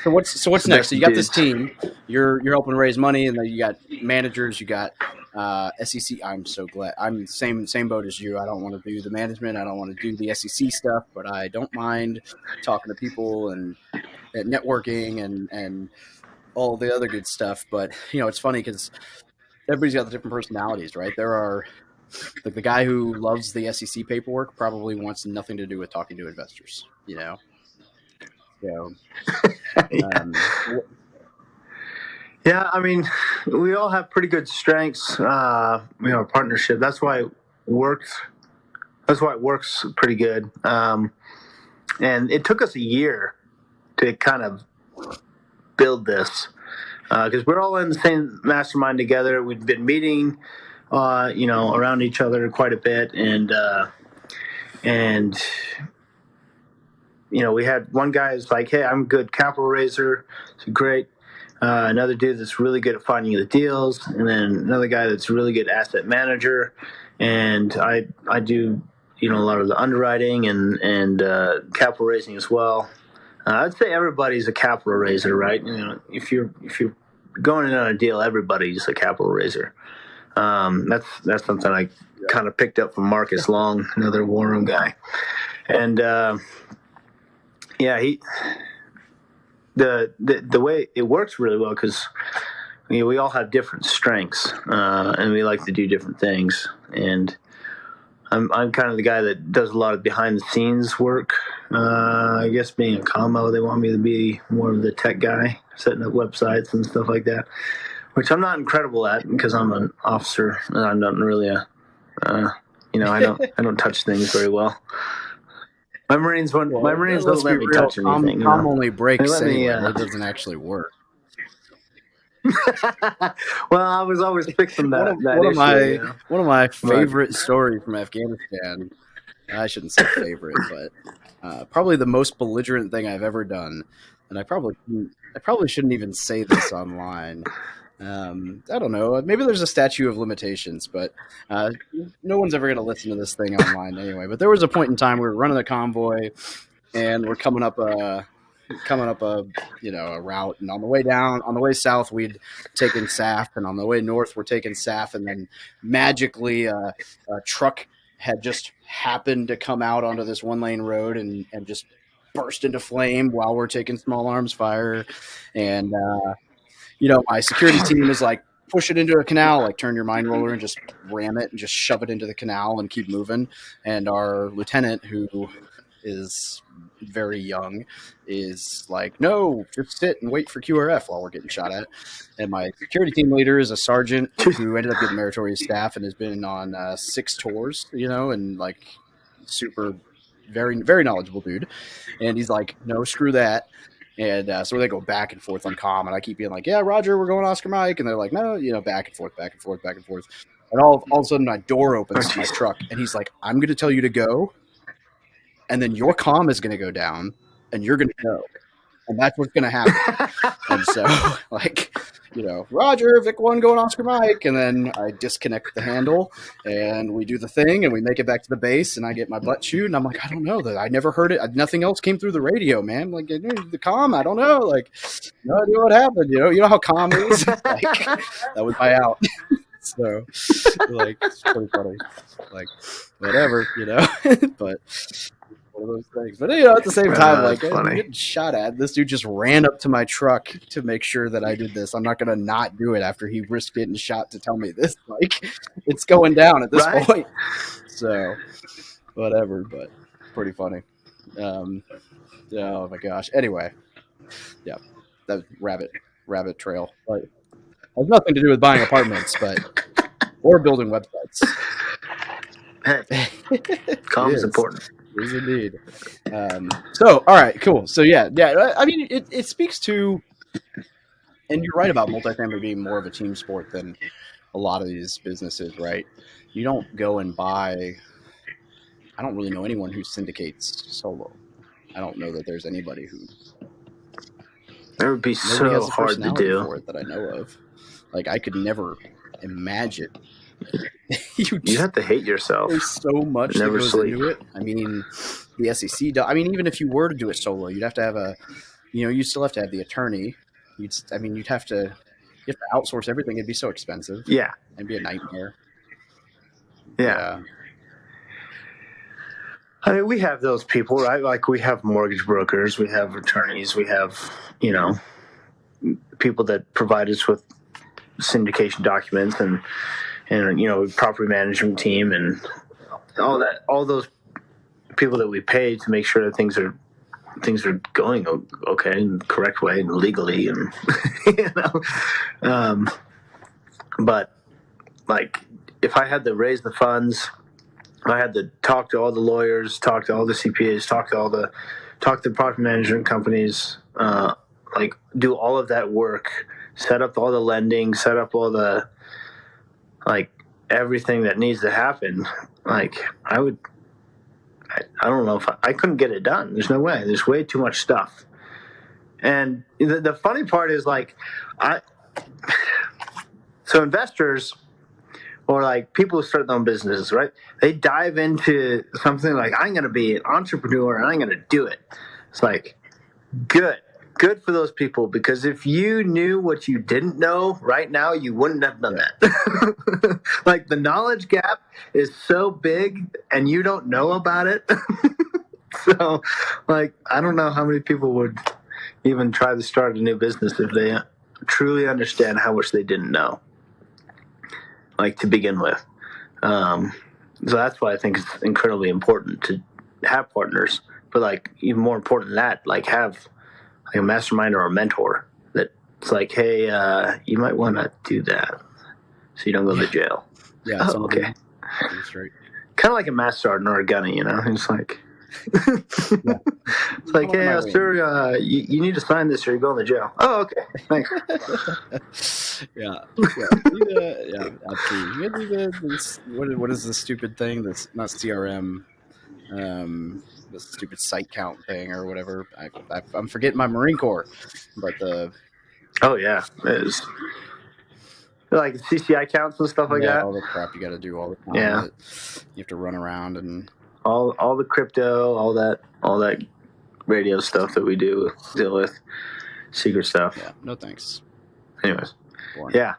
So what's next? So you got this team. You're helping raise money, and then you got managers. You got SEC. I'm so glad. I'm same boat as you. I don't want to do the management. I don't want to do the SEC stuff, but I don't mind talking to people and networking and all the other good stuff. But it's funny because everybody's got the different personalities, right? There are like the guy who loves the SEC paperwork probably wants nothing to do with talking to investors. So Yeah. um, Yeah, I mean, we all have pretty good strengths. Partnership. That's why it works. That's why it works pretty good. And it took us a year to kind of build this because we're all in the same mastermind together. We've been meeting, around each other quite a bit, and we had one guy who's like, "Hey, I'm a good capital raiser. It's great." Another dude that's really good at finding the deals, and then another guy that's really good asset manager. And I do a lot of the underwriting and capital raising as well. I'd say everybody's a capital raiser, right? If you're going in on a deal, everybody's a capital raiser. That's something I kind of picked up from Marcus Long, another war room guy, and he. The way it works really well because we all have different strengths and we like to do different things. And I'm kind of the guy that does a lot of behind the scenes work. I guess being a combo, they want me to be more of the tech guy, setting up websites and stuff like that, which I'm not incredible at because I'm an officer and I'm not really I don't touch things very well. My Marines don't let me touch anything. Com only breaks anyway. It doesn't actually work. Well, I was always fixing that. One of my favorite stories from Afghanistan. I shouldn't say favorite, but probably the most belligerent thing I've ever done, and I probably shouldn't even say this online. I don't know. Maybe there's a statute of limitations, but no one's ever going to listen to this thing online anyway. But there was a point in time we were running a convoy, and we're coming up a route, and on the way south we'd taken SAF, and on the way north we're taking SAF, and then magically a truck had just happened to come out onto this one lane road and just burst into flame while we're taking small arms fire, and my security team is like, push it into a canal, like turn your mine roller and just ram it and just shove it into the canal and keep moving. And our lieutenant, who is very young, is like, no, just sit and wait for QRF while we're getting shot at. And my security team leader is a sergeant who ended up getting meritorious staff and has been on 6 tours, and like super, very, very knowledgeable dude. And he's like, no, screw that. And so they go back and forth on comm, and I keep being like, yeah, Roger, we're going Oscar Mike. And they're like, no, back and forth, back and forth, back and forth. And all of a sudden my door opens to my truck, and he's like, I'm going to tell you to go, and then your comm is going to go down, and you're going to go. And that's what's going to happen. And so, Roger, Vic 1 going Oscar Mike. And then I disconnect the handle, and we do the thing, and we make it back to the base, and I get my butt chewed. And I'm like, I don't know. I never heard it. Nothing else came through the radio, man. Like, the comm, I don't know. Like, no idea what happened. You know how comm is? Like, that was my out. So, it's pretty funny. Like, whatever, but... one of those things. But at the same time, I'm getting shot at. This dude just ran up to my truck to make sure that I did this. I'm not gonna not do it after he risked getting shot to tell me this. Like, it's going down at this point. So whatever, but pretty funny. Oh my gosh. Anyway, yeah, that rabbit trail. Like, has nothing to do with buying apartments, or building websites. Hey, calm is important. Is indeed. So, all right, cool. So, yeah. I mean, it speaks to, and you're right about multifamily being more of a team sport than a lot of these businesses, right? You don't go and buy. I don't really know anyone who syndicates solo. I don't know that there's anybody who. It would be so hard to do. For it that I know of. Like, I could never imagine. You have to hate yourself. There's so much that goes into it. I mean, the SEC. I mean, even if you were to do it solo, you'd have to have a you still have to have the attorney. You'd have to outsource everything. It'd be so expensive. Yeah. It'd be a nightmare. Yeah. I mean, we have those people, right? Like we have mortgage brokers, we have attorneys, we have, people that provide us with syndication documents and property management team and all those people that we pay to make sure that things are going okay in the correct way and legally and but like if I had to raise the funds, I had to talk to all the lawyers, talk to all the CPAs, talk to the property management companies, do all of that work, set up all the lending, set up all the everything that needs to happen. I don't know if I couldn't get it done. There's no way. There's way too much stuff. And the funny part is so investors or people who start their own businesses, right? They dive into something like, I'm going to be an entrepreneur and I'm going to do it. It's good for those people, because if you knew what you didn't know right now, you wouldn't have done that. The knowledge gap is so big and you don't know about it. So I don't know how many people would even try to start a new business if they truly understand how much they didn't know, to begin with. So that's why I think it's incredibly important to have partners, but even more important than that, have a mastermind or a mentor that's hey, you might want to do that so you don't go to jail. Yeah. Oh, okay. That's right. Kind of like a master sergeant or a gunny, It's Yeah. It's hey, sir, you need to sign this or you're going to jail. Oh, okay. Thanks. Yeah. Absolutely. What is the stupid thing that's not CRM? The stupid site count thing or whatever. I'm forgetting my Marine Corps, but oh yeah, it is. CCI counts and stuff like that. All the crap you got to do all the time. Yeah, you have to run around and all the crypto, all that radio stuff that we deal with, secret stuff. Yeah, no thanks. Anyways, Boring. Yeah.